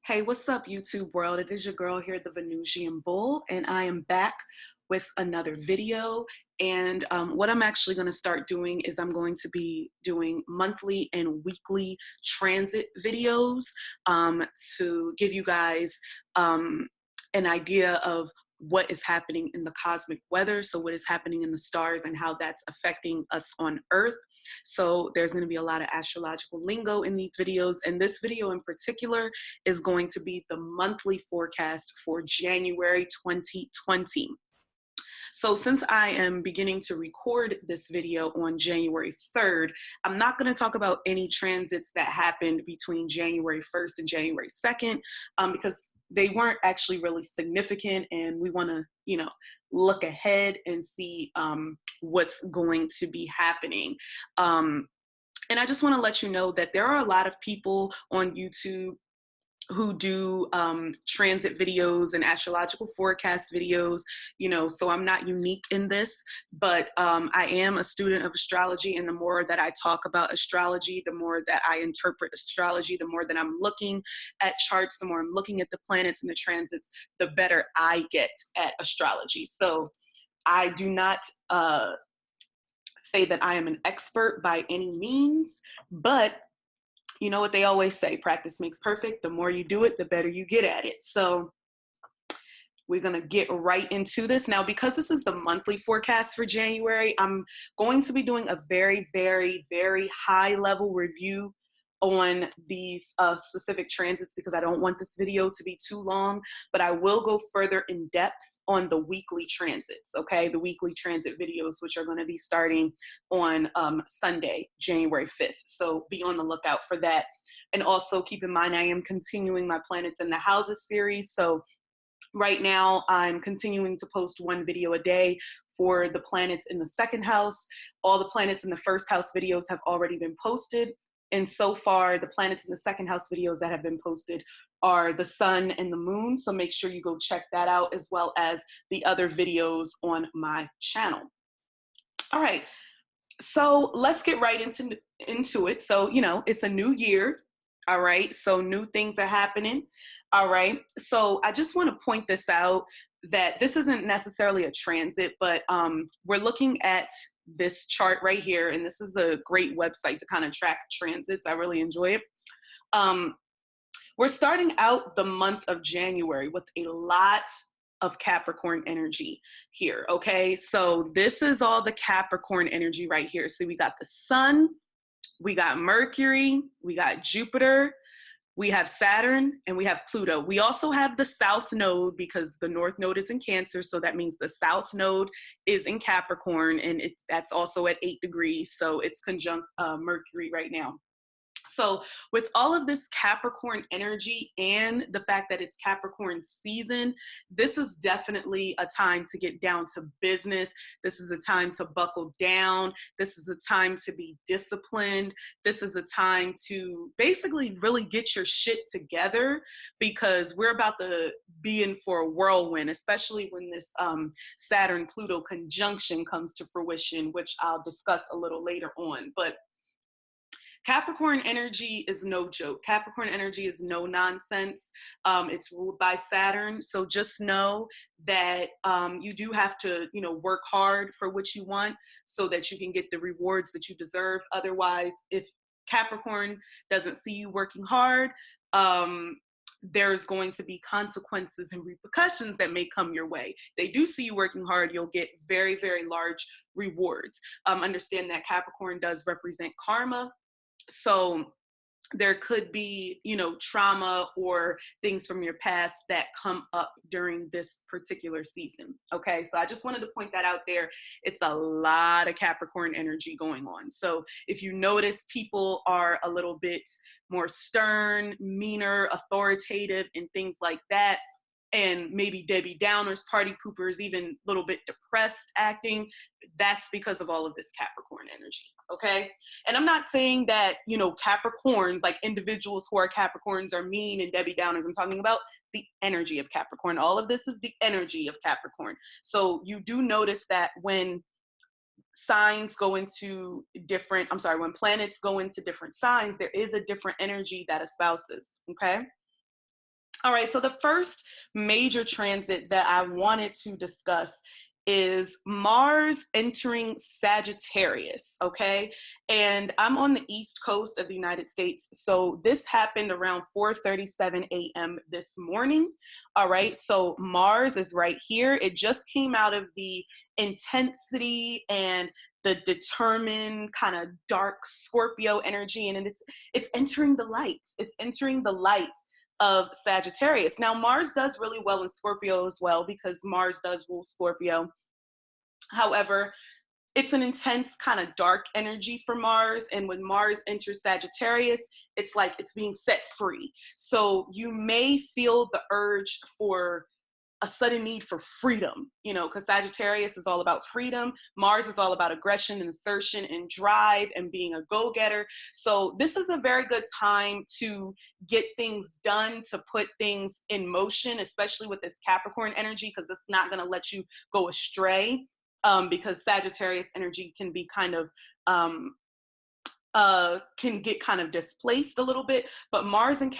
Hey, what's up, YouTube world? It is your girl here, the Venusian Bull, and I am back with another video. And what I'm actually going to start doing is I'm going to be doing monthly and weekly transit videos to give you guys an idea of what is happening in the cosmic weather. So what is happening in the stars and how that's affecting us on Earth. So there's going to be a lot of astrological lingo in these videos. And this video in particular is going to be the monthly forecast for January 2020. So since I am beginning to record this video on January 3rd, I'm not going to talk about any transits that happened between January 1st and January 2nd because they weren't actually really significant, and we want to, look ahead and see what's going to be happening. And I just want to let you know that there are a lot of people on YouTube who do transit videos and astrological forecast videos, so I'm not unique in this, but I am a student of astrology, and the more that I talk about astrology, the more that I interpret astrology, the more that I'm looking at charts, the more I'm looking at the planets and the transits, the better I get at astrology. So I do not say that I am an expert by any means, but you know what they always say, practice makes perfect. The more you do it, the better you get at it. So we're going to get right into this. Now, because this is the monthly forecast for January, I'm going to be doing a very, very, very high level review on these specific transits because I don't want this video to be too long, but I will go further in depth on the weekly transits, okay? The weekly transit videos, which are going to be starting on Sunday, January 5th. So be on the lookout for that. And also keep in mind, I am continuing my Planets in the Houses series. So right now I'm continuing to post one video a day for the planets in the second house. All the planets in the first house videos have already been posted. And so far, the planets in the second house videos that have been posted are the sun and the moon. So make sure you go check that out, as well as the other videos on my channel. All right, so let's get right into it. So, it's a new year. All right, so new things are happening. All right, so I just want to point this out that this isn't necessarily a transit, but we're looking at this chart right here, and this is a great website to kind of track transits. I really enjoy it. We're starting out the month of January with a lot of Capricorn energy here, okay? So this is all the Capricorn energy right here. So we got the sun, we got Mercury, we got Jupiter, we have Saturn, and we have Pluto. We also have the South Node because the North Node is in Cancer, so that means the South Node is in Capricorn, and that's also at 8 degrees, so it's conjunct Mercury right now. So with all of this Capricorn energy and the fact that it's Capricorn season, this is definitely a time to get down to business. This is a time to buckle down. This is a time to be disciplined. This is a time to basically really get your shit together, because we're about to be in for a whirlwind, especially when this Saturn-Pluto conjunction comes to fruition, which I'll discuss a little later on. But Capricorn energy is no joke. Capricorn energy is no nonsense. It's ruled by Saturn. So just know that you do have to, work hard for what you want so that you can get the rewards that you deserve. Otherwise, if Capricorn doesn't see you working hard, there's going to be consequences and repercussions that may come your way. They do see you working hard, you'll get very, very large rewards. Understand that Capricorn does represent karma. So there could be, trauma or things from your past that come up during this particular season. Okay, so I just wanted to point that out there. It's a lot of Capricorn energy going on. So if you notice people are a little bit more stern, meaner, authoritative, and things like that, and maybe Debbie Downers, party poopers, even a little bit depressed acting, that's because of all of this Capricorn energy, okay? And I'm not saying that, Capricorns, like individuals who are Capricorns, are mean and Debbie Downers. I'm talking about the energy of Capricorn. All of this is the energy of Capricorn. So you do notice that when signs go into when planets go into different signs, there is a different energy that espouses, okay? All right, so the first major transit that I wanted to discuss is Mars entering Sagittarius, okay? And I'm on the East Coast of the United States, so this happened around 4:37 a.m. this morning. All right, so Mars is right here. It just came out of the intensity and the determined kind of dark Scorpio energy, and it's entering the light. It's entering the light of Sagittarius. Now, Mars does really well in Scorpio as well because Mars does rule Scorpio. However, it's an intense kind of dark energy for Mars. And when Mars enters Sagittarius, it's like it's being set free. So you may feel the urge for a sudden need for freedom, you know, because Sagittarius is all about freedom. Mars is all about aggression and assertion and drive and being a go-getter. So this is a very good time to get things done, to put things in motion, especially with this Capricorn energy, because it's not going to let you go astray. Because Sagittarius energy can be kind of can get kind of displaced a little bit, but Mars and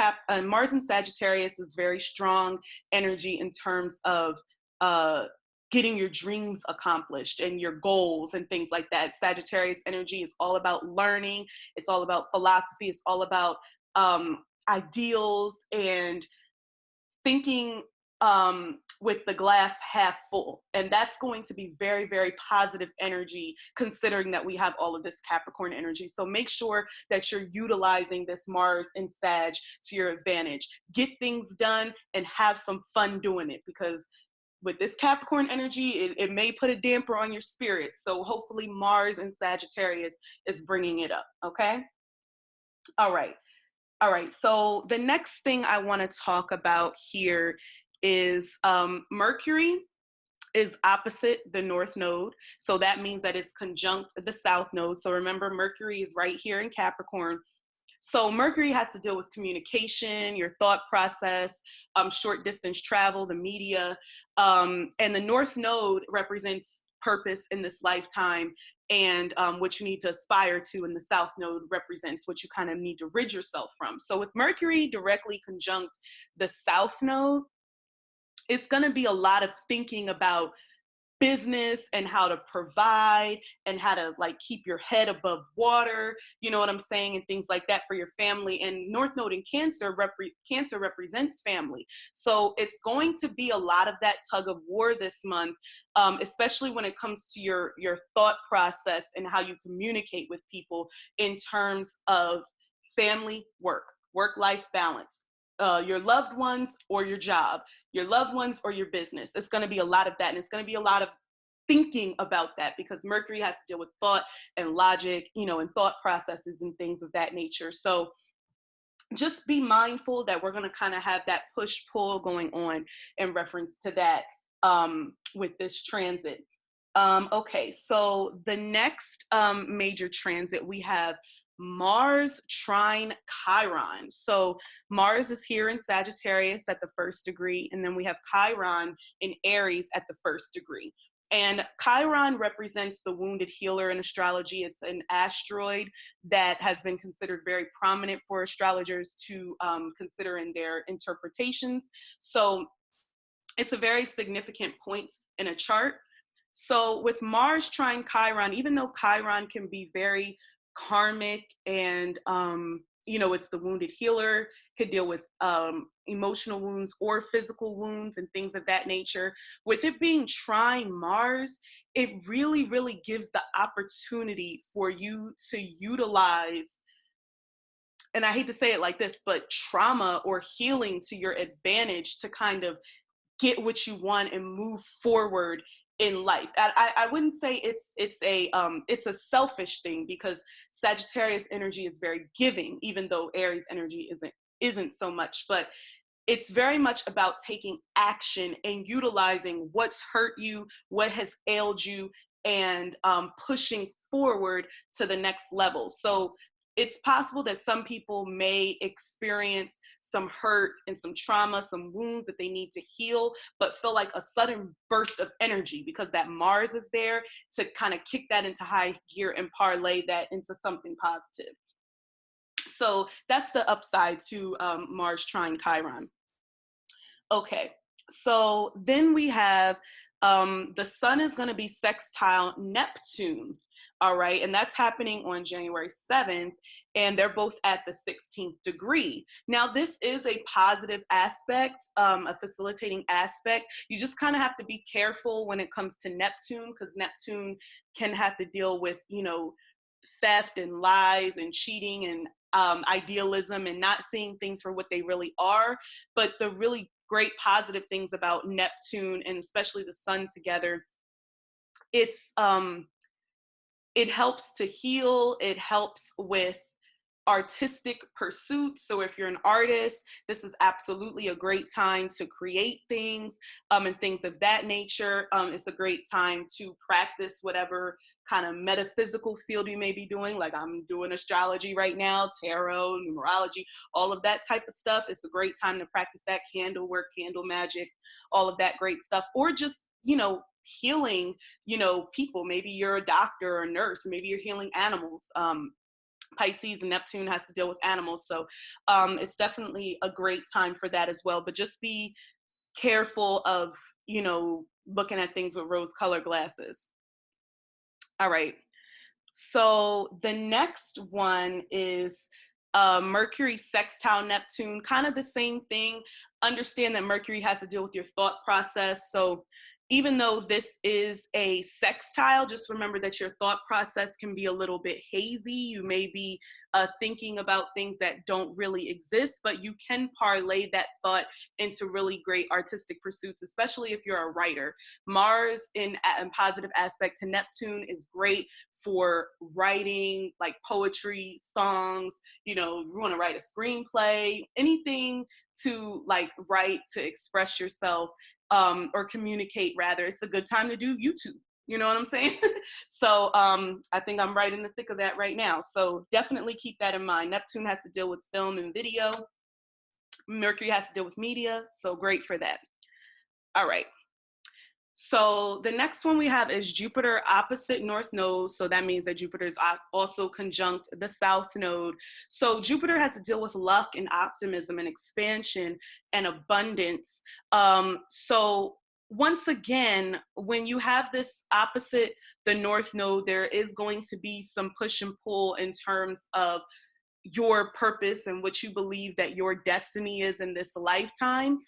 Sagittarius is very strong energy in terms of uh, getting your dreams accomplished and your goals and things like that. Sagittarius energy is all about learning. It's all about philosophy. It's all about ideals and thinking with the glass half full. And that's going to be very, very positive energy, considering that we have all of this Capricorn energy. So make sure that you're utilizing this Mars and Sag to your advantage. Get things done and have some fun doing it, because with this Capricorn energy, it may put a damper on your spirit. So hopefully Mars and Sagittarius is bringing it up, okay? All right. All right, so the next thing I want to talk about here is Mercury is opposite the North Node. So that means that it's conjunct the South Node. So remember, Mercury is right here in Capricorn. So Mercury has to deal with communication, your thought process, short distance travel, the media, and the North Node represents purpose in this lifetime and what you need to aspire to, and the South Node represents what you kind of need to rid yourself from. So with Mercury directly conjunct the South Node, it's going to be a lot of thinking about business and how to provide and how to like keep your head above water, you know what I'm saying, and things like that for your family. And North Node in Cancer represents family, so it's going to be a lot of that tug of war this month, especially when it comes to your thought process and how you communicate with people in terms of family, work-life balance, your loved ones or your job, your loved ones or your business. It's going to be a lot of that. And it's going to be a lot of thinking about that, because Mercury has to deal with thought and logic, you know, and thought processes and things of that nature. So just be mindful that we're going to kind of have that push pull going on in reference to that with this transit. Okay, so the next major transit, we have Mars trine Chiron. So Mars is here in Sagittarius at the 1st degree, and then we have Chiron in Aries at the 1st degree. And Chiron represents the wounded healer in astrology. It's an asteroid that has been considered very prominent for astrologers to consider in their interpretations. So it's a very significant point in a chart. So with Mars trine Chiron, even though Chiron can be very karmic and you know, it's the wounded healer, could deal with emotional wounds or physical wounds and things of that nature. With it being trine Mars, it really, really gives the opportunity for you to utilize, and I hate to say it like this, but trauma or healing to your advantage to kind of get what you want and move forward in life. I wouldn't say it's a selfish thing, because Sagittarius energy is very giving, even though Aries energy isn't so much. But it's very much about taking action and utilizing what's hurt you, what has ailed you, and pushing forward to the next level. So it's possible that some people may experience some hurt and some trauma, some wounds that they need to heal, but feel like a sudden burst of energy because that Mars is there to kind of kick that into high gear and parlay that into something positive. So that's the upside to Mars trine Chiron. Okay, so then we have the sun is going to be sextile Neptune. All right, and that's happening on January 7th, and they're both at the 16th degree. Now, this is a positive aspect, a facilitating aspect. You just kind of have to be careful when it comes to Neptune, because Neptune can have to deal with, theft and lies and cheating and idealism and not seeing things for what they really are. But the really great positive things about Neptune and especially the sun together, it's it helps to heal, it helps with artistic pursuits. So if you're an artist, this is absolutely a great time to create things and things of that nature. It's a great time to practice whatever kind of metaphysical field you may be doing. Like I'm doing astrology right now, tarot, numerology, all of that type of stuff. It's a great time to practice that, candle work, candle magic, all of that great stuff. Or just, healing, people. Maybe you're a doctor or a nurse, maybe you're healing animals. Pisces and Neptune has to deal with animals. So it's definitely a great time for that as well. But just be careful of, looking at things with rose colored glasses. All right. So the next one is Mercury sextile Neptune, kind of the same thing. Understand that Mercury has to deal with your thought process. So even though this is a sextile, just remember that your thought process can be a little bit hazy. You may be thinking about things that don't really exist, but you can parlay that thought into really great artistic pursuits, especially if you're a writer. Mars in positive aspect to Neptune is great for writing, like poetry, songs. You want to write a screenplay, anything to like write, to express yourself, or communicate rather. It's a good time to do YouTube. You know what I'm saying? So I think I'm right in the thick of that right now. So definitely keep that in mind. Neptune has to deal with film and video. Mercury has to deal with media. So great for that. All right. So the next one we have is Jupiter opposite North Node. So that means that Jupiter is also conjunct the South Node. So Jupiter has to deal with luck and optimism and expansion and abundance. So once again, when you have this opposite the North Node, there is going to be some push and pull in terms of your purpose and what you believe that your destiny is in this lifetime.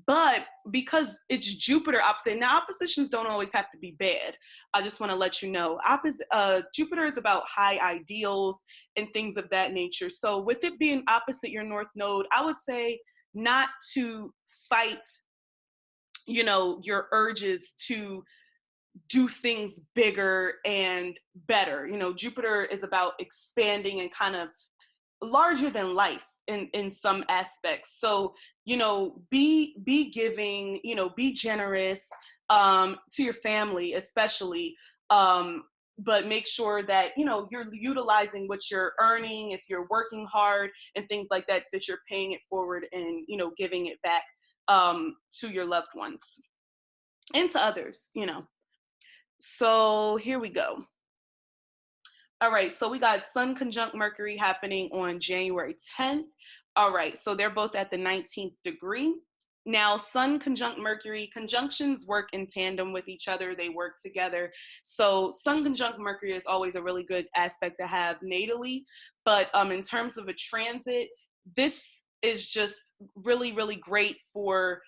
But because it's Jupiter opposite, now oppositions don't always have to be bad. I just want to let you know, Jupiter is about high ideals and things of that nature. So with it being opposite your North Node, I would say not to fight, your urges to do things bigger and better. Jupiter is about expanding and kind of larger than life in some aspects. So be giving, be generous to your family especially, but make sure that you're utilizing what you're earning. If you're working hard and things like that, that you're paying it forward and giving it back to your loved ones and to others. So here we go. All right, so we got Sun conjunct Mercury happening on January 10th. All right, so they're both at the 19th degree. Now, Sun conjunct Mercury, conjunctions work in tandem with each other. They work together. So Sun conjunct Mercury is always a really good aspect to have natally. But in terms of a transit, this is just really, really great for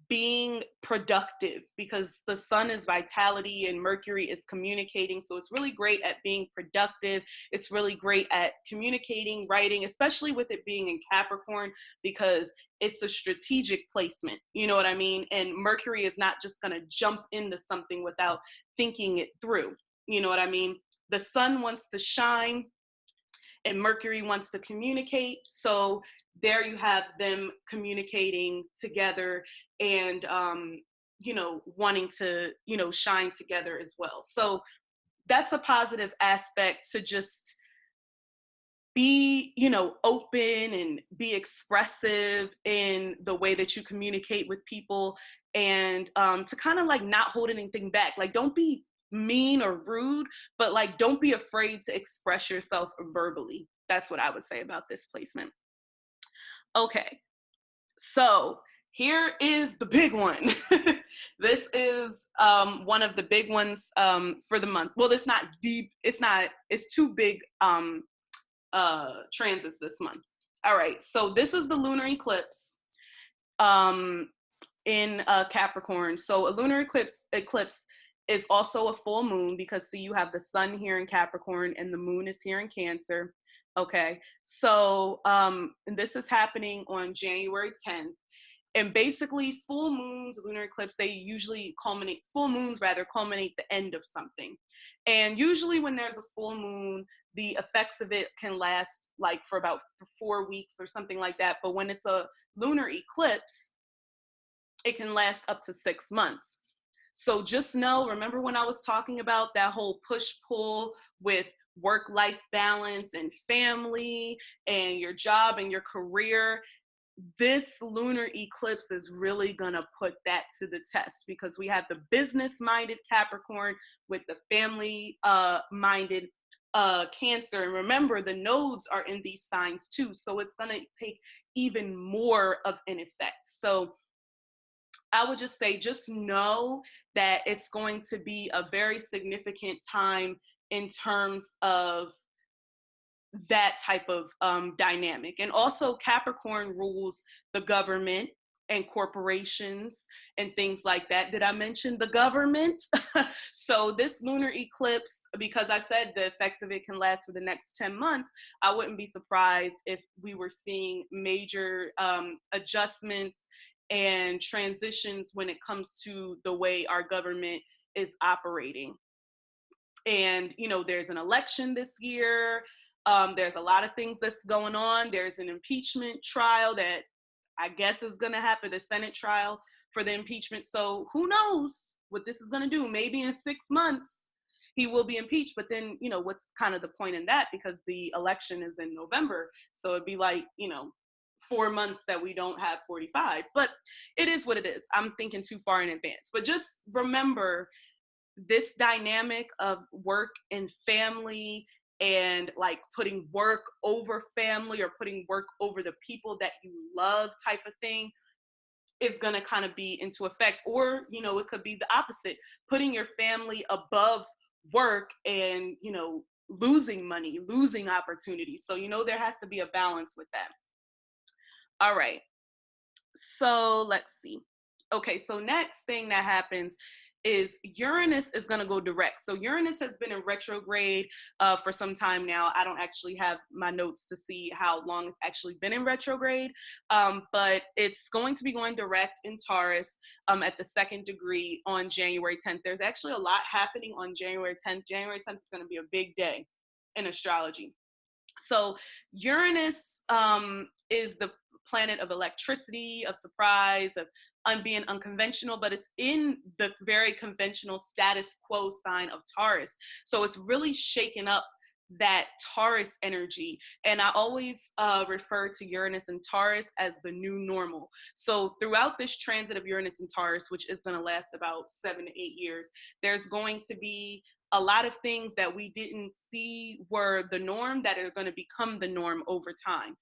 being productive, because the sun is vitality and Mercury is communicating. So it's really great at being productive. It's really great at communicating, writing, especially with it being in Capricorn, because it's a strategic placement. You know what I mean? And Mercury is not just going to jump into something without thinking it through. You know what I mean? The sun wants to shine and Mercury wants to communicate. So there you have them communicating together and, wanting to, shine together as well. So that's a positive aspect, to just be, open and be expressive in the way that you communicate with people, and to kind of like not hold anything back. Like, don't be mean or rude, but like, don't be afraid to express yourself verbally. That's what I would say about this placement. Okay, so here is the big one. This is one of the big ones for the month. Well, it's not deep. It's two big transits this month. All right, so this is the lunar eclipse in Capricorn. So a lunar eclipse is also a full moon, because see, you have the sun here in Capricorn and the moon is here in Cancer. Okay, so this is happening on January 10th. And basically, full moons, lunar eclipse, they usually culminate, full moons rather, culminate the end of something. And usually when there's a full moon, the effects of it can last like for about 4 weeks or something like that. But when it's a lunar eclipse, it can last up to 6 months. So just know, remember when I was talking about that whole push-pull with work-life balance and family and your job and your career? This lunar eclipse is really gonna put that to the test, because we have the business-minded Capricorn with the family-minded Cancer. And remember, the nodes are in these signs too, so it's gonna take even more of an effect. So I would just say, just know that it's going to be a very significant time in terms of that type of dynamic. And also, Capricorn rules the government and corporations and things like that. Did I mention the government? So this lunar eclipse, because I said the effects of it can last for the next 10 months, I wouldn't be surprised if we were seeing major adjustments and transitions when it comes to the way our government is operating. And, you know, there's an election this year. There's a lot of things that's going on. There's an impeachment trial that I guess is going to happen, the Senate trial for the impeachment. So who knows what this is going to do? Maybe in 6 months he will be impeached. But then, you know, what's kind of the point in that? Because the election is in November. So it'd be like, you know, 4 months that we don't have 45. But it is what it is. I'm thinking too far in advance. But just remember, this dynamic of work and family, and like putting work over family or putting work over the people that you love type of thing, is going to kind of be into effect. Or, you know, it could be the opposite, putting your family above work and, you know, losing money, losing opportunities. So, you know, there has to be a balance with that. All right. So let's see. Okay, so next thing that happens is Uranus is going to go direct. So Uranus has been in retrograde for some time now. I don't actually have my notes to see how long it's actually been in retrograde, but it's going to be going direct in Taurus at the 2nd degree on January 10th. There's actually a lot happening on January 10th. January 10th is going to be a big day in astrology. So Uranus is the planet of electricity, of surprise, of being unconventional, but it's in the very conventional status quo sign of Taurus. So it's really shaken up that Taurus energy. And I always refer to Uranus and Taurus as the new normal. So throughout this transit of Uranus and Taurus, which is going to last about 7 to 8 years, there's going to be a lot of things that we didn't see were the norm that are going to become the norm over time.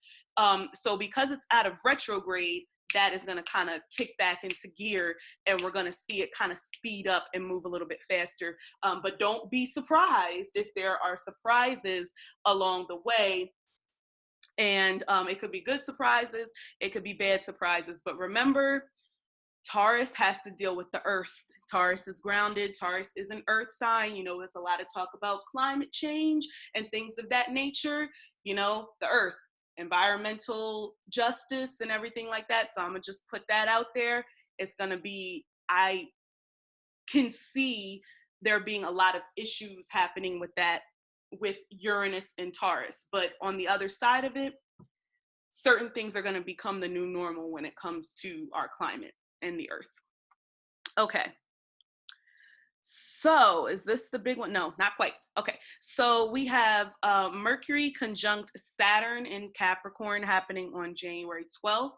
So because it's out of retrograde, that is going to kind of kick back into gear, and we're going to see it kind of speed up and move a little bit faster. But don't be surprised if there are surprises along the way. And it could be good surprises, it could be bad surprises. But remember, Taurus has to deal with the earth. Taurus is grounded. Taurus is an earth sign. You know, there's a lot of talk about climate change and things of that nature. You know, the earth, environmental justice and everything like that. So I'm gonna just put that out there. It's gonna be, I can see there being a lot of issues happening with that, with Uranus and Taurus. But on the other side of it, certain things are going to become the new normal when it comes to our climate and the earth. Okay. So is this the big one? No, not quite. Okay. So we have Mercury conjunct Saturn in Capricorn happening on January 12th,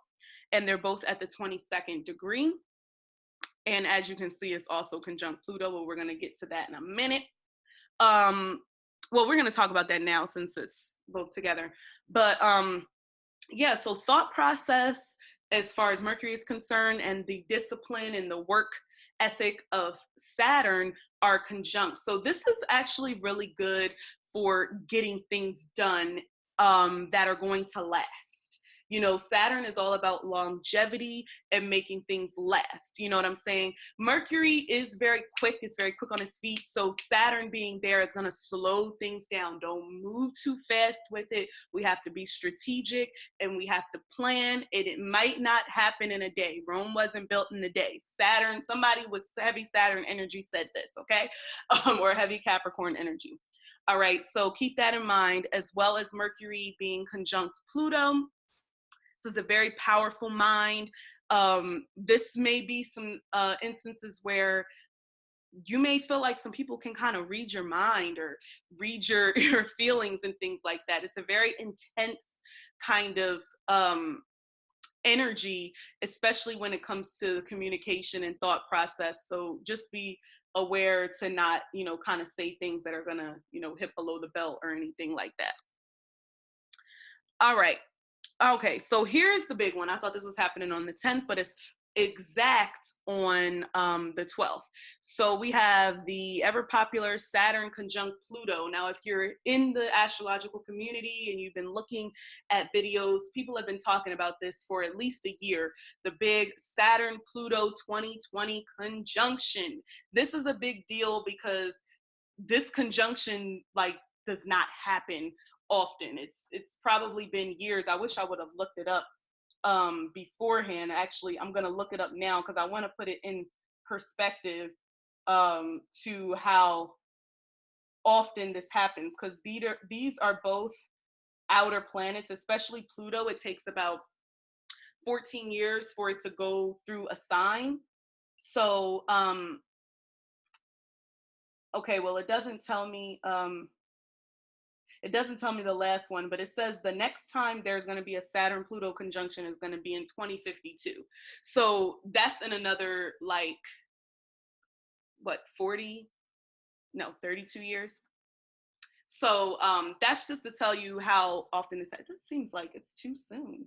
and they're both at the 22nd degree. And as you can see, it's also conjunct Pluto, but we're going to get to that in a minute. Well, we're going to talk about that now since it's both together. But yeah, so thought process as far as Mercury is concerned, and the discipline and the work ethic of Saturn are conjunct. So this is actually really good for getting things done that are going to last. You know, Saturn is all about longevity and making things last. You know what I'm saying? Mercury is very quick, it's very quick on his feet. So Saturn being there is going to slow things down. Don't move too fast with it. We have to be strategic and we have to plan. It might not happen in a day. Rome wasn't built in a day. Saturn, somebody with heavy Saturn energy said this, okay? Or heavy Capricorn energy. All right, so keep that in mind, as well as Mercury being conjunct Pluto. This is a very powerful mind. This may be some instances where you may feel like some people can kind of read your mind or read your feelings and things like that. It's a very intense kind of energy, especially when it comes to communication and thought process. So just be aware to not, you know, kind of say things that are gonna, you know, hit below the belt or anything like that. All right. Okay, so here's the big one. I thought this was happening on the 10th, but it's exact on the 12th. So we have the ever popular Saturn conjunct Pluto. Now, if you're in the astrological community and you've been looking at videos, people have been talking about this for at least a year. The big Saturn Pluto 2020 conjunction. This is a big deal because this conjunction like does not happen often. It's probably been years. I wish I would have looked it up beforehand. Actually, I'm gonna look it up now because I want to put it in perspective to how often this happens, because these are both outer planets, especially Pluto. It takes about 14 years for it to go through a sign. So okay, well, it doesn't tell me the last one, but it says the next time there's going to be a Saturn Pluto conjunction is going to be in 2052. So that's in another, like, what, 32 years. So that's just to tell you how often this seems like it's too soon.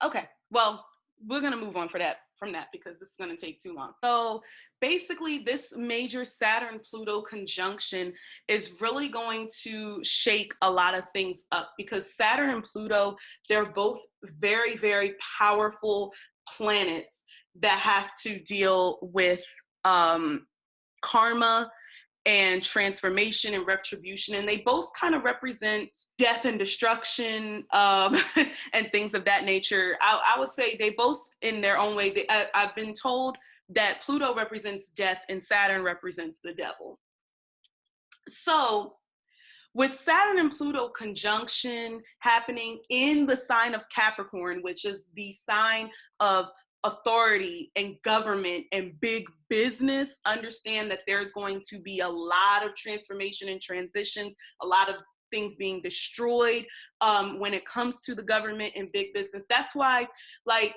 Okay, well, we're going to move on from that because this is going to take too long. So basically, this major Saturn-Pluto conjunction is really going to shake a lot of things up, because Saturn and Pluto, they're both very, very powerful planets that have to deal with karma and transformation and retribution, and they both kind of represent death and destruction and things of that nature. I would say they both, in their own way, I've been told that Pluto represents death and Saturn represents the devil. So with Saturn and Pluto conjunction happening in the sign of Capricorn, which is the sign of authority and government and big business, understand that there's going to be a lot of transformation and transitions, a lot of things being destroyed when it comes to the government and big business. That's why, like,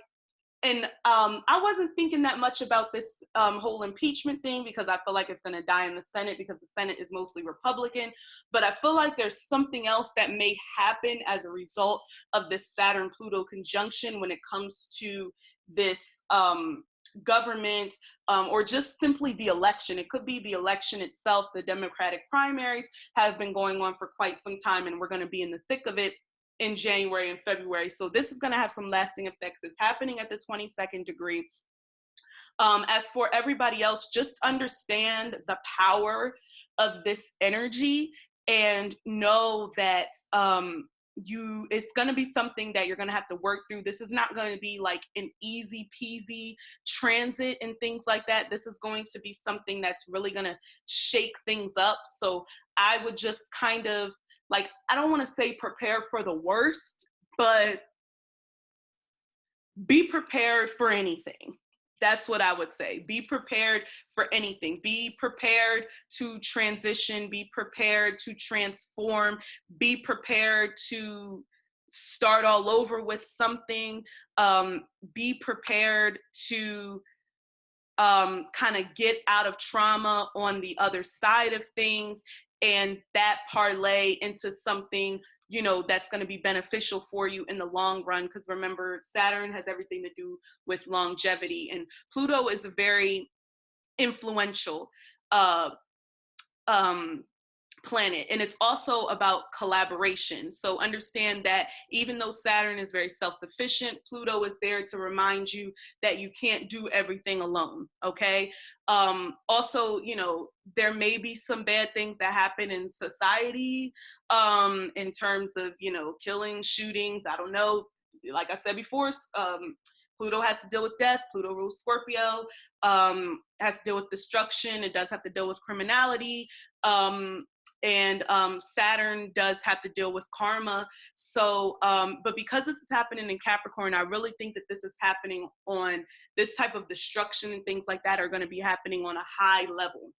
and I wasn't thinking that much about this whole impeachment thing, because I feel like it's going to die in the Senate, because the Senate is mostly Republican. But I feel like there's something else that may happen as a result of this Saturn-Pluto conjunction when it comes to this government or just simply the election. It could be the election itself. The Democratic primaries have been going on for quite some time, and we're going to be in the thick of it in January and February. So this is going to have some lasting effects. It's happening at the 22nd degree. As for everybody else, just understand the power of this energy and know that it's going to be something that you're going to have to work through. This is not going to be like an easy peasy transit and things like that. This is going to be something that's really going to shake things up. So I would just kind of, like, I don't want to say prepare for the worst, but be prepared for anything. That's what I would say. Be prepared for anything. Be prepared to transition. Be prepared to transform. Be prepared to start all over with something. Be prepared to kind of get out of trauma on the other side of things, and that parlay into something you know, that's going to be beneficial for you in the long run. Because remember, Saturn has everything to do with longevity, and Pluto is a very influential uh, um, planet, and it's also about collaboration. So understand that even though Saturn is very self-sufficient, Pluto is there to remind you that you can't do everything alone. Okay. Also, you know, there may be some bad things that happen in society, in terms of, you know, killing, shootings, I don't know. Like I said before, Pluto has to deal with death. Pluto rules Scorpio. Has to deal with destruction. It does have to deal with criminality. And Saturn does have to deal with karma. So, but because this is happening in Capricorn, I really think that this is happening on this type of destruction, and things like that are going to be happening on a high level,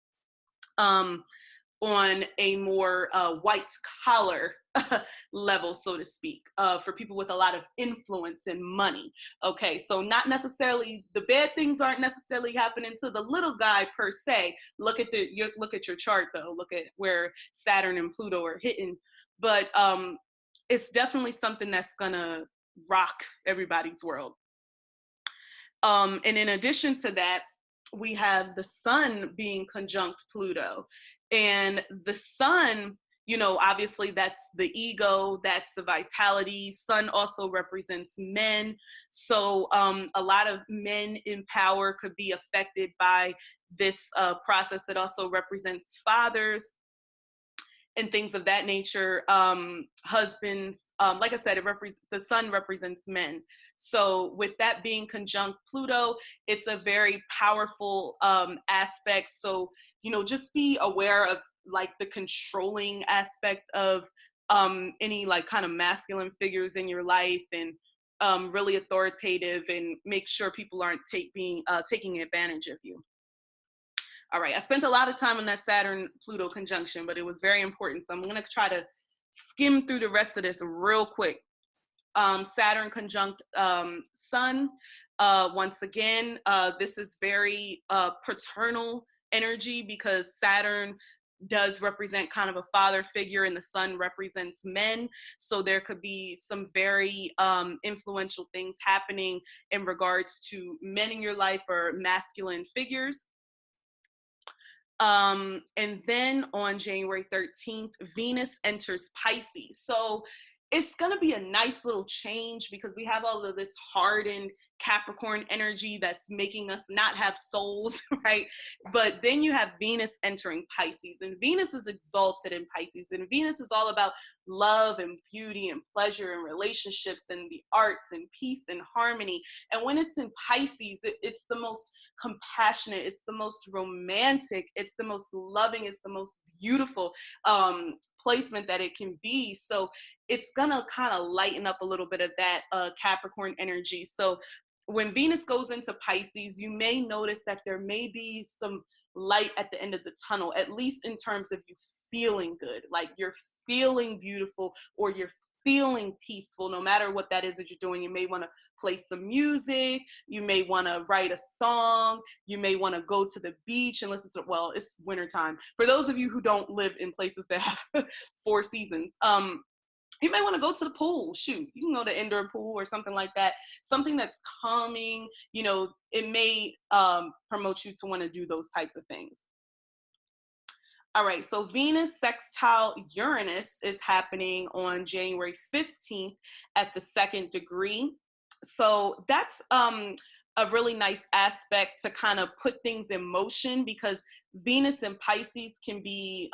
on a more white collar level, so to speak, for people with a lot of influence and money. Okay, so not necessarily, the bad things aren't necessarily happening to the little guy per se. Look at your chart though. Look at where Saturn and Pluto are hitting. But it's definitely something that's gonna rock everybody's world. And in addition to that, we have the sun being conjunct Pluto. And the sun, you know, obviously that's the ego, that's the vitality. Sun also represents men. So a lot of men in power could be affected by this process. It also represents fathers and things of that nature. Husbands, like I said, the sun represents men. So with that being conjunct Pluto, it's a very powerful aspect. So, you know, just be aware of like the controlling aspect of any like kind of masculine figures in your life, and really authoritative, and make sure people aren't taking advantage of you. All right, I spent a lot of time on that Saturn-Pluto conjunction, but it was very important. So I'm going to try to skim through the rest of this real quick. Saturn conjunct Sun. Once again, this is very paternal energy, because Saturn does represent kind of a father figure, and the Sun represents men. So there could be some very influential things happening in regards to men in your life, or masculine figures. And then on January 13th, Venus enters Pisces. So it's going to be a nice little change, because we have all of this hardened Capricorn energy that's making us not have souls, right? But then you have Venus entering Pisces, and Venus is exalted in Pisces, and Venus is all about love and beauty and pleasure and relationships and the arts and peace and harmony. And when it's in Pisces, it's the most compassionate, it's the most romantic, it's the most loving, it's the most beautiful placement that it can be. So it's gonna kind of lighten up a little bit of that Capricorn energy. So when Venus goes into Pisces, you may notice that there may be some light at the end of the tunnel, at least in terms of you feeling good, like you're feeling beautiful, or you're feeling peaceful, no matter what that is that you're doing. You may want to play some music, you may want to write a song, you may want to go to the beach and listen to, well, it's wintertime. For those of you who don't live in places that have 4 seasons, you may want to go to the pool. Shoot, you can go to indoor pool or something like that. Something that's calming, you know, it may promote you to want to do those types of things. All right, so Venus sextile Uranus is happening on January 15th at the 2nd degree. So that's a really nice aspect to kind of put things in motion, because Venus and Pisces can be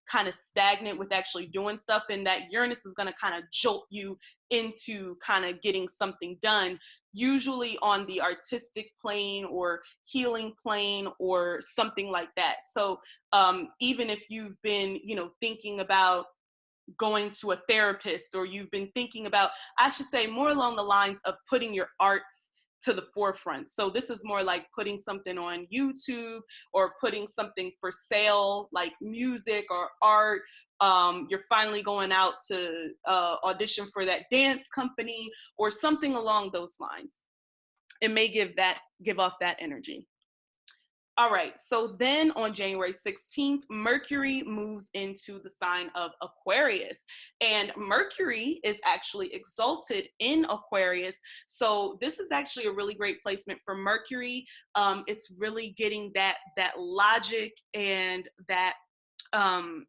kind of stagnant with actually doing stuff, and that Uranus is going to kind of jolt you into kind of getting something done, usually on the artistic plane or healing plane or something like that. So even if you've been, you know, thinking about going to a therapist, or you've been thinking about, I should say more along the lines of putting your arts to the forefront. So this is more like putting something on YouTube, or putting something for sale, like music or art. You're finally going out to audition for that dance company or something along those lines. It may give off that energy. All right, so then on January 16th, Mercury moves into the sign of Aquarius. And Mercury is actually exalted in Aquarius. So this is actually a really great placement for Mercury. It's really getting that logic and um,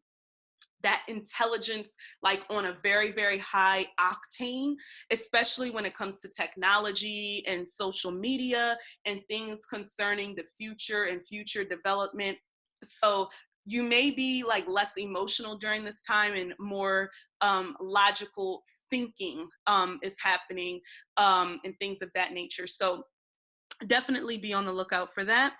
that intelligence like on a very, very high octane, especially when it comes to technology and social media and things concerning the future and future development. So you may be like less emotional during this time and more logical thinking is happening, and things of that nature. So definitely be on the lookout for that.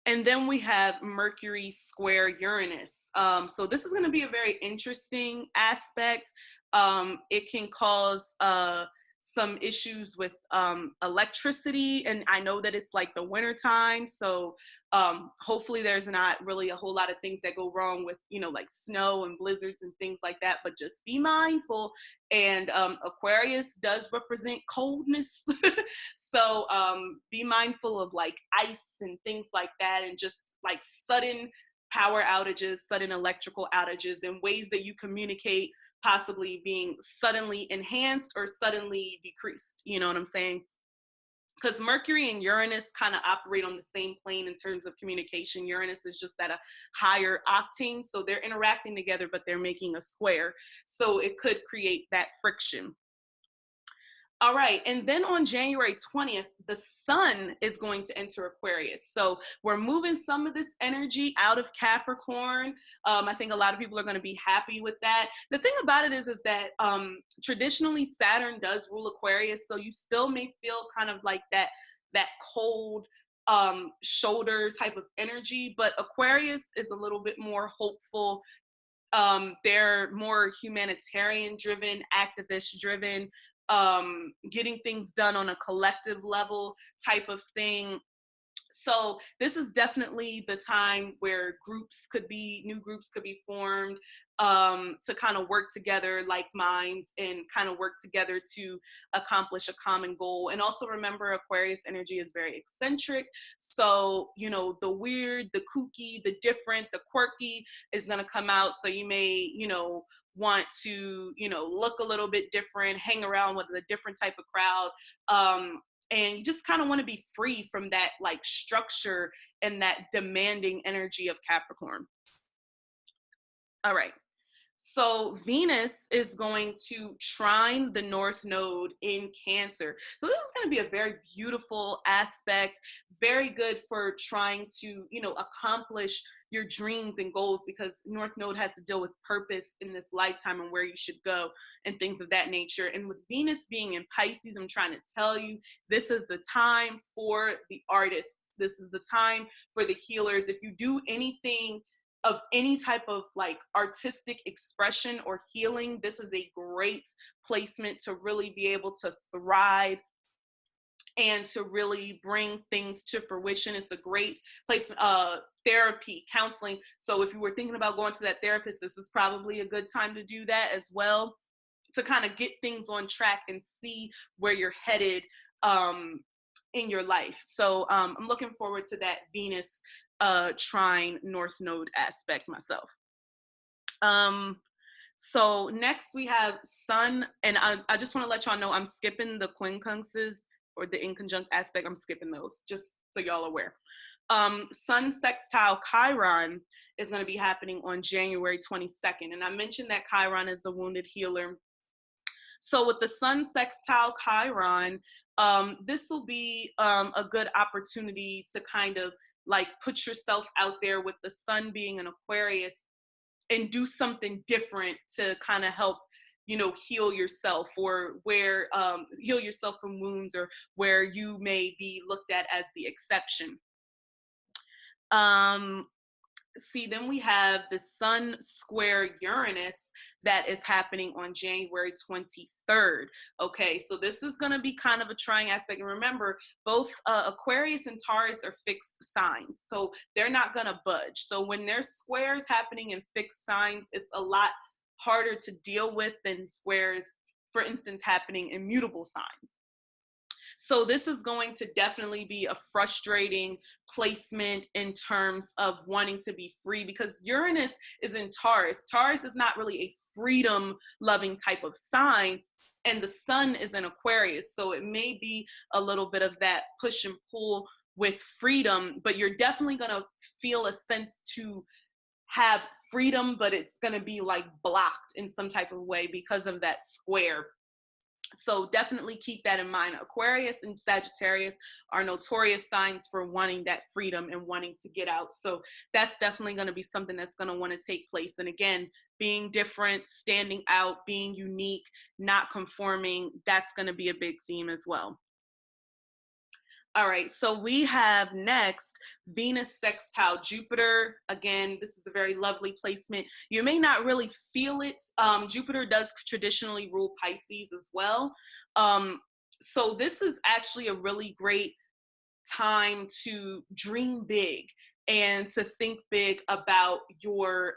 And then we have Mercury square Uranus. So this is going to be a very interesting aspect. It can cause some issues with electricity, and I know that it's like the winter time, so hopefully there's not really a whole lot of things that go wrong with, you know, like snow and blizzards and things like that, but just be mindful. And Aquarius does represent coldness. So be mindful of like ice and things like that, and just like sudden power outages, sudden electrical outages, and ways that you communicate possibly being suddenly enhanced or suddenly decreased. You know what I'm saying? Because Mercury and Uranus kind of operate on the same plane in terms of communication. Uranus is just at a higher octane, so they're interacting together, but they're making a square. So it could create that friction. All right, and then on January 20th, the sun is going to enter Aquarius. So we're moving some of this energy out of Capricorn. I think a lot of people are going to be happy with that. The thing about it is that traditionally Saturn does rule Aquarius, so you still may feel kind of like that cold shoulder type of energy, but Aquarius is a little bit more hopeful. They're more humanitarian driven, activist driven, getting things done on a collective level type of thing. So this is definitely the time where new groups could be formed, to kind of work together like minds and kind of work together to accomplish a common goal. And also remember, Aquarius energy is very eccentric. So, you know, the weird, the kooky, the different, the quirky is going to come out. So you may, you know, want to, you know, look a little bit different, hang around with a different type of crowd. And you just kind of want to be free from that like structure and that demanding energy of Capricorn. All right. So Venus is going to trine the North Node in Cancer. So this is going to be a very beautiful aspect, very good for trying to, you know, accomplish your dreams and goals, because North Node has to deal with purpose in this lifetime and where you should go and things of that nature. And with Venus being in Pisces, I'm trying to tell you, this is the time for the artists. This is the time for the healers. If you do anything of any type of like artistic expression or healing, this is a great placement to really be able to thrive and to really bring things to fruition. It's a great placement. Therapy, counseling. So if you were thinking about going to that therapist, this is probably a good time to do that as well, to kind of get things on track and see where you're headed in your life. So I'm looking forward to that Venus trine North Node aspect myself. So next we have Sun, and I just want to let y'all know I'm skipping the quincunxes or the inconjunct aspect. I'm skipping those just so y'all are aware. Sun sextile Chiron is going to be happening on January 22nd, and I mentioned that Chiron is the wounded healer. So with the Sun sextile Chiron, this will be a good opportunity to kind of like put yourself out there with the Sun being an Aquarius and do something different to kind of help, you know, heal yourself, or where heal yourself from wounds, or where you may be looked at as the exception. See, then we have the Sun square Uranus that is happening on January 23rd. Okay, so this is going to be kind of a trying aspect. And remember, both Aquarius and Taurus are fixed signs, so they're not going to budge. So when there's squares happening in fixed signs, it's a lot harder to deal with than squares, for instance, happening in mutable signs. So this is going to definitely be a frustrating placement in terms of wanting to be free, because Uranus is in Taurus. Taurus is not really a freedom loving type of sign, and the sun is in Aquarius. So it may be a little bit of that push and pull with freedom, but you're definitely going to feel a sense to have freedom, but it's going to be like blocked in some type of way because of that square. So definitely keep that in mind. Aquarius and Sagittarius are notorious signs for wanting that freedom and wanting to get out. So that's definitely going to be something that's going to want to take place. And again, being different, standing out, being unique, not conforming, that's going to be a big theme as well. All right, so we have next Venus sextile Jupiter. Again, this is a very lovely placement. You may not really feel it. Jupiter does traditionally rule Pisces as well. So this is actually a really great time to dream big and to think big about your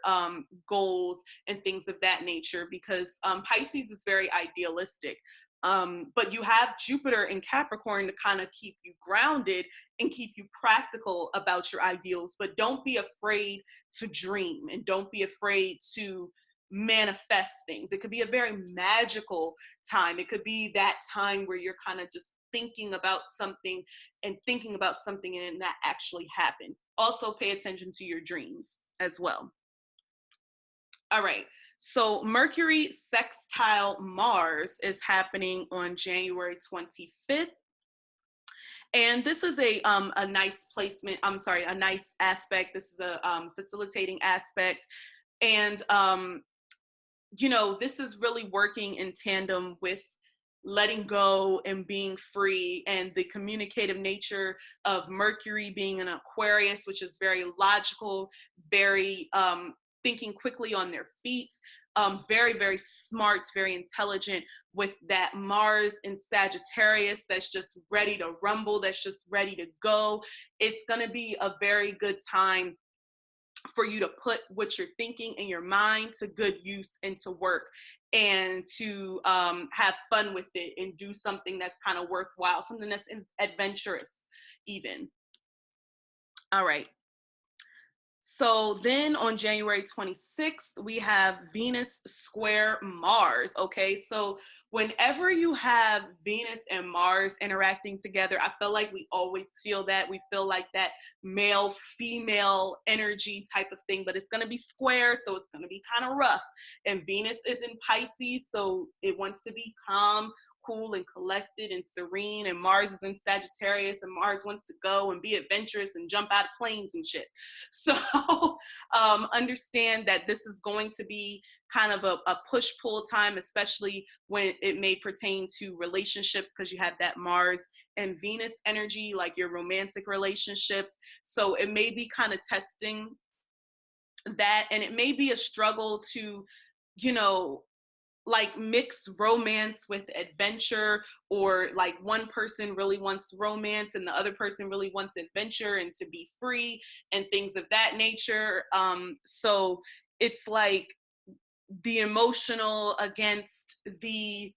goals and things of that nature, because Pisces is very idealistic. But you have Jupiter in Capricorn to kind of keep you grounded and keep you practical about your ideals. But don't be afraid to dream, and don't be afraid to manifest things. It could be a very magical time. It could be that time where you're kind of just thinking about something and that actually happened. Also pay attention to your dreams as well. All right, so Mercury sextile Mars is happening on January 25th. And this is a nice placement, a nice aspect. This is a facilitating aspect. And, this is really working in tandem with letting go and being free, and the communicative nature of Mercury being an Aquarius, which is very logical, very thinking quickly on their feet, very, very smart, very intelligent, with that Mars in Sagittarius that's just ready to rumble, that's just ready to go. It's going to be a very good time for you to put what you're thinking in your mind to good use and to work, and to have fun with it and do something that's kind of worthwhile, something that's adventurous even. All right. So then on January 26th, we have Venus square Mars. Okay, so whenever you have Venus and Mars interacting together, I feel like we always feel that. We feel like that male female energy type of thing, but it's going to be square, so it's going to be kind of rough. And Venus is in Pisces, so it wants to be calm, cool, and collected and serene. And Mars is in Sagittarius, and Mars wants to go and be adventurous and jump out of planes and shit. So understand that this is going to be kind of a push-pull time, especially when it may pertain to relationships, because you have that Mars and Venus energy, like your romantic relationships. So it may be kind of testing that, and it may be a struggle to, like mix romance with adventure, or like one person really wants romance and the other person really wants adventure and to be free and things of that nature. So it's like the emotional against the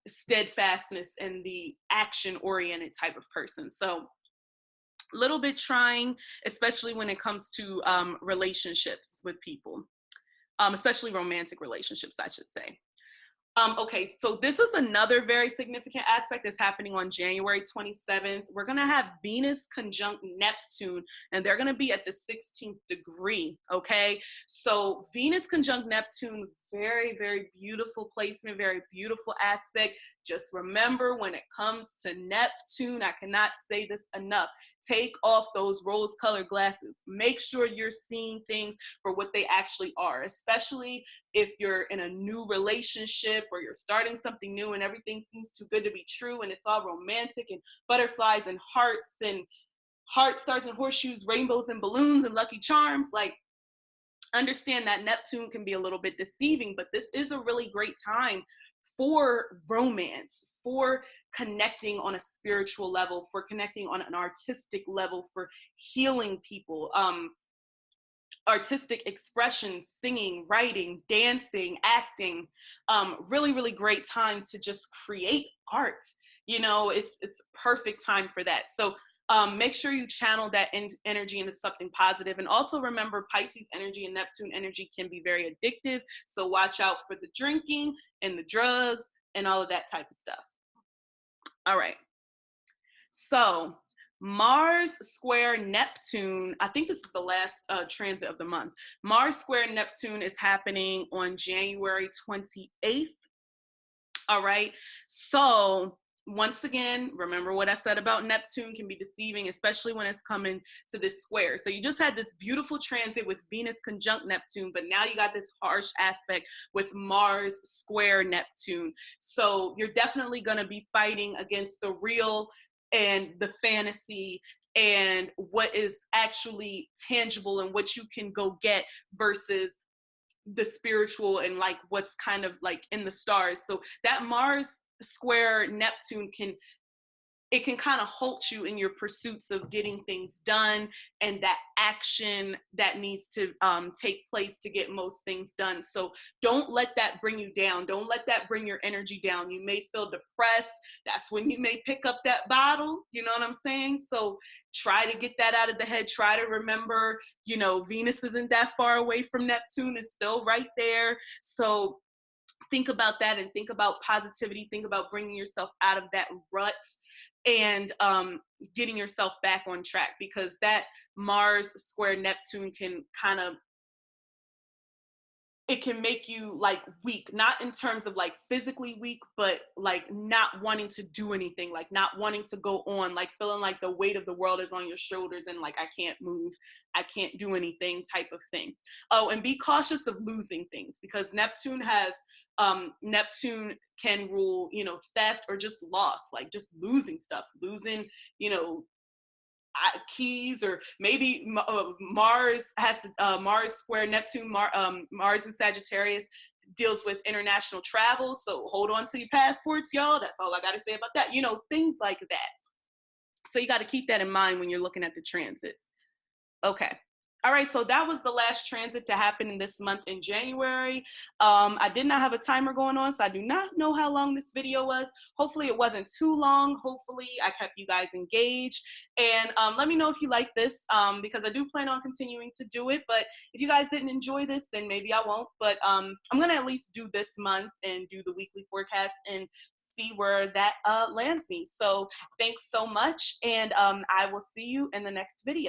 steadfastness and the action oriented type of person. So a little bit trying, especially when it comes to relationships with people. Especially romantic relationships, I should say. Okay, so this is another very significant aspect that's happening on January 27th. We're going to have Venus conjunct Neptune, and they're going to be at the 16th degree, okay? So Venus conjunct Neptune, very, very beautiful placement, very beautiful aspect. Just remember, when it comes to Neptune, I cannot say this enough, take off those rose-colored glasses. Make sure you're seeing things for what they actually are, especially if you're in a new relationship or you're starting something new and everything seems too good to be true and it's all romantic and butterflies and heart stars and horseshoes, rainbows and balloons and lucky charms. Like, understand that Neptune can be a little bit deceiving, but this is a really great time for romance, for connecting on a spiritual level, for connecting on an artistic level, for healing people. Artistic expression, singing, writing, dancing, acting. Really, really great time to just create art. You know, it's perfect time for that. So make sure you channel that energy into something positive. And also remember, Pisces energy and Neptune energy can be very addictive. So watch out for the drinking and the drugs and all of that type of stuff. All right. So Mars square Neptune, I think this is the last transit of the month. Mars square Neptune is happening on January 28th. All right. So once again, remember what I said about Neptune can be deceiving, especially when it's coming to this square. So you just had this beautiful transit with Venus conjunct Neptune, but now you got this harsh aspect with Mars square Neptune. So you're definitely going to be fighting against the real and the fantasy and what is actually tangible and what you can go get versus the spiritual and like what's kind of like in the stars. So that Mars square Neptune can kind of halt you in your pursuits of getting things done and that action that needs to take place to get most things done. So don't let that bring you down. Don't let that bring your energy down. You may feel depressed. That's when you may pick up that bottle. You know what I'm saying? So try to get that out of the head. Try to remember, you know, Venus isn't that far away from Neptune. It's still right there. So think about that and think about positivity. Think about bringing yourself out of that rut and getting yourself back on track, because that Mars square Neptune can kind of, it can make you like weak, not in terms of like physically weak, but like not wanting to do anything, like not wanting to go on, like feeling like the weight of the world is on your shoulders and like I can't move, I can't do anything type of thing. Oh, and be cautious of losing things, because Neptune has Neptune can rule, you know, theft or just loss, like just losing stuff, losing, you know, keys, or maybe Mars has Mars square Neptune, Mars in Sagittarius deals with international travel. So hold on to your passports, y'all. That's all I got to say about that. You know, things like that. So you got to keep that in mind when you're looking at the transits. Okay. All right, so that was the last transit to happen in this month in January. I did not have a timer going on, so I do not know how long this video was. Hopefully it wasn't too long. Hopefully I kept you guys engaged. And let me know if you like this, because I do plan on continuing to do it. But if you guys didn't enjoy this, then maybe I won't. But I'm going to at least do this month and do the weekly forecast and see where that lands me. So thanks so much, and I will see you in the next video.